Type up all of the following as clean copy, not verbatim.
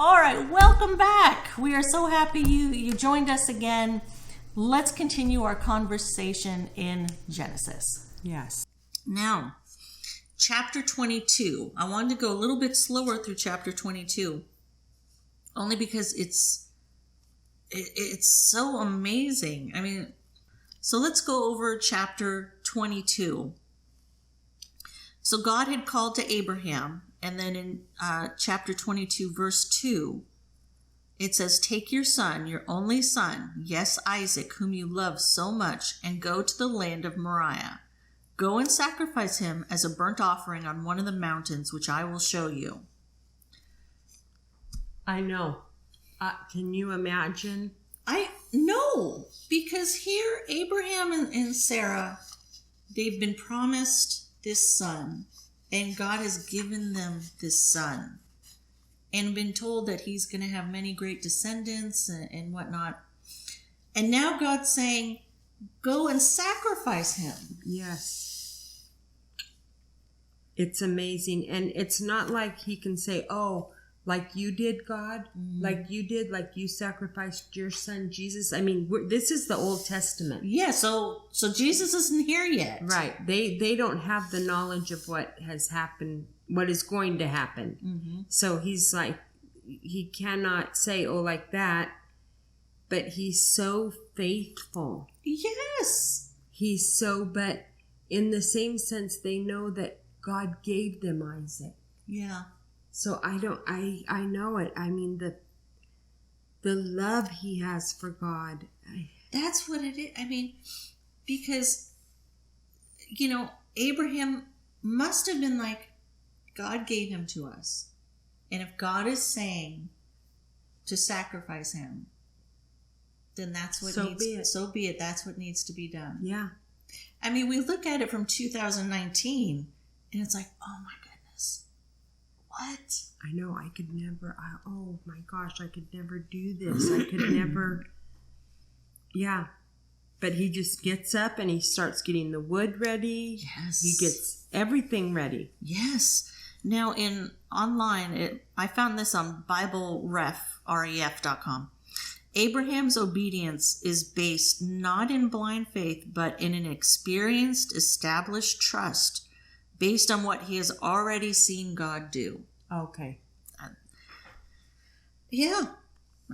All right, welcome back. We are so happy you joined us again. Let's continue our conversation in Genesis. Yes. Now, chapter 22. I wanted to go a little bit slower through chapter 22, only because it's so amazing. I mean, so let's go over chapter 22. So God had called to Abraham, and then in chapter 22, verse 2, it says, "Take your son, your only son, yes, Isaac, whom you love so much, and go to the land of Moriah. Go and sacrifice him as a burnt offering on one of the mountains, which I will show you." I know. Can you imagine? I know, because here Abraham and Sarah, they've been promised this son, and God has given them this son, and been told that he's going to have many great descendants and whatnot. And now God's saying, go and sacrifice him. Yes. It's amazing. And it's not like he can say, oh, like you did, God, like you sacrificed your son, Jesus. I mean, this is the Old Testament. Yeah, so Jesus isn't here yet. Right. They don't have the knowledge of what has happened, what is going to happen. Mm-hmm. So he's like, he cannot say, oh, like that, but he's so faithful. Yes. But in the same sense, they know that God gave them Isaac. Yeah. So I know it. I mean, the love he has for God. That's what it is. I mean, because, Abraham must have been like, God gave him to us. And if God is saying to sacrifice him, then that's what so be it. That's what needs to be done. Yeah. I mean, we look at it from 2019 and it's like, oh my goodness. What? I know. I could never. Oh my gosh! I could never do this. I could never. Yeah, but he just gets up and he starts getting the wood ready. Yes, he gets everything ready. Yes. Now in online, I found this on BibleRef.com. Abraham's obedience is based not in blind faith, but in an experienced, established trust based on what he has already seen God do. Okay. Yeah.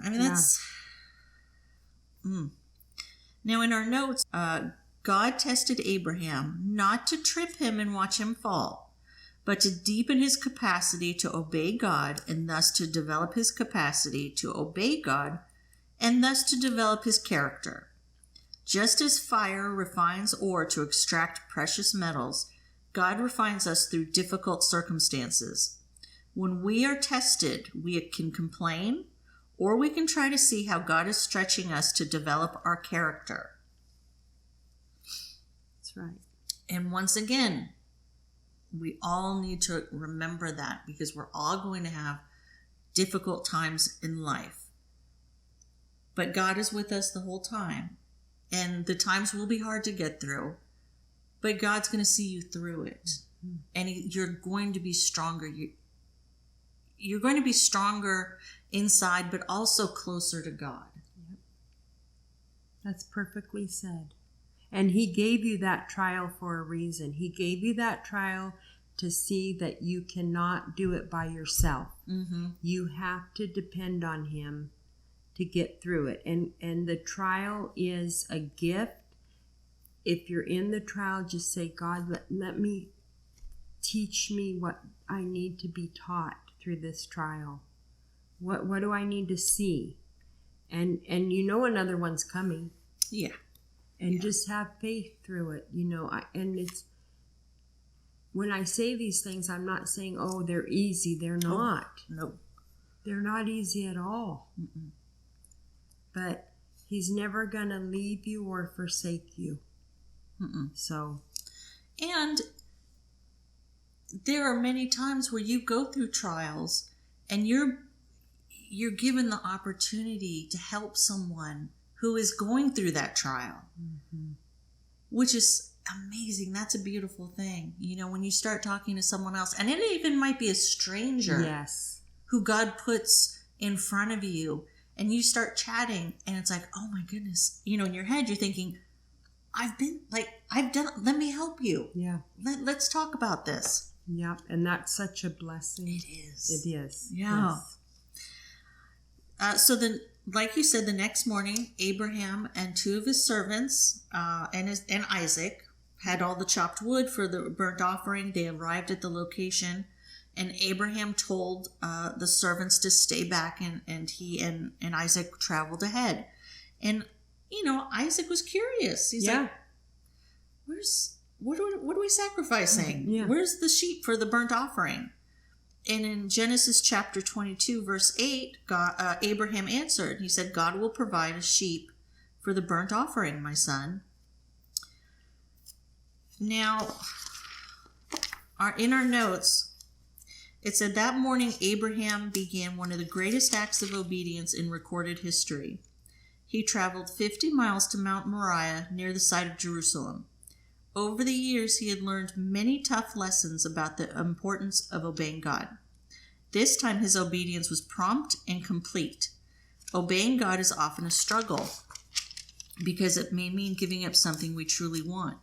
I mean, that's... Now, in our notes, God tested Abraham not to trip him and watch him fall, but to deepen his capacity to obey God, and thus to develop his capacity to obey God, and thus to develop his character. Just as fire refines ore to extract precious metals, God refines us through difficult circumstances. When we are tested, we can complain, or we can try to see how God is stretching us to develop our character. That's right. And once again, we all need to remember that, because we're all going to have difficult times in life. But God is with us the whole time. And the times will be hard to get through. But God's going to see you through it. Mm-hmm. And you're going to be stronger. You're going to be stronger inside, but also closer to God. Yep. That's perfectly said. And he gave you that trial for a reason. He gave you that trial to see that you cannot do it by yourself. Mm-hmm. You have to depend on him to get through it. And the trial is a gift. If you're in the trial, just say, God, let me teach me what I need to be taught through this trial. What do I need to see? And another one's coming. Yeah. And just have faith through it, and it's, when I say these things, I'm not saying, oh, they're easy. They're not. No. They're not easy at all. Mm-mm. But he's never going to leave you or forsake you. Mm-mm. So. And there are many times where you go through trials and you're given the opportunity to help someone who is going through that trial, mm-hmm. which is amazing. That's a beautiful thing. When you start talking to someone else, and it even might be a stranger, yes, who God puts in front of you, and you start chatting, and it's like, oh my goodness, you know, in your head you're thinking, I've done, let me help you. Yeah. Let's talk about this. Yeah, and that's such a blessing. It is. It is. Yeah. Yes. So then, like you said, the next morning, Abraham and 2 of his servants and Isaac had all the chopped wood for the burnt offering. They arrived at the location, and Abraham told the servants to stay back, and he and Isaac traveled ahead. And, you know, Isaac was curious. He's like, what are we sacrificing? Yeah. Where's the sheep for the burnt offering? And in Genesis chapter 22, verse 8, Abraham answered. He said, God will provide a sheep for the burnt offering, my son. Now, in our notes, it said that morning Abraham began one of the greatest acts of obedience in recorded history. He traveled 50 miles to Mount Moriah near the site of Jerusalem. Over the years, he had learned many tough lessons about the importance of obeying God. This time, his obedience was prompt and complete. Obeying God is often a struggle because it may mean giving up something we truly want.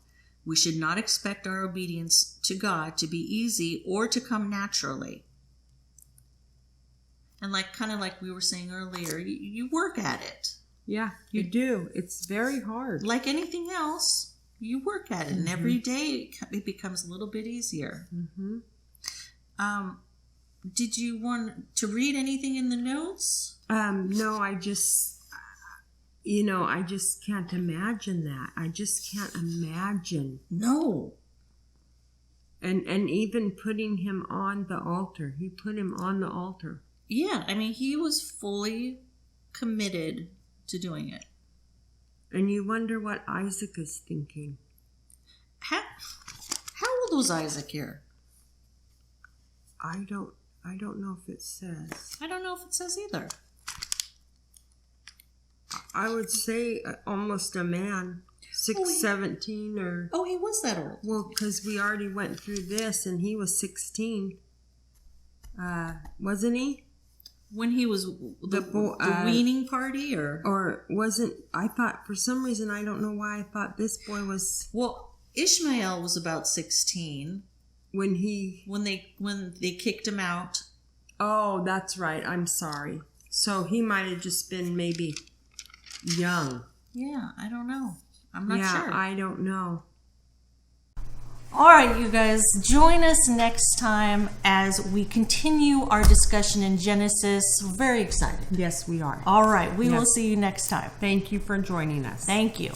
We should not expect our obedience to God to be easy or to come naturally. And kind of like we were saying earlier, you work at it. Yeah, you do. It's very hard. Like anything else, you work at it, and every day it becomes a little bit easier. Mm-hmm. Did you want to read anything in the notes? No, I just can't imagine that. I just can't imagine. No. And even putting him on the altar. He put him on the altar. Yeah, I mean, he was fully committed to doing it. And you wonder what Isaac is thinking. How old was Isaac here? I don't know if it says. I don't know if it says either. I would say almost a man. 17 or... Oh, he was that old. Well, because we already went through this and he was 16. Wasn't he? When he was the weaning party, or wasn't? I thought for some reason, I don't know why I thought this boy was. Well, Ishmael was about 16 when they kicked him out. Oh, that's right. I'm sorry. So he might have just been maybe young. Yeah, I don't know. I'm not sure. Yeah, I don't know. All right, you guys, join us next time as we continue our discussion in Genesis. We're very excited. Yes, we are. All right, we will see you next time. Thank you for joining us. Thank you.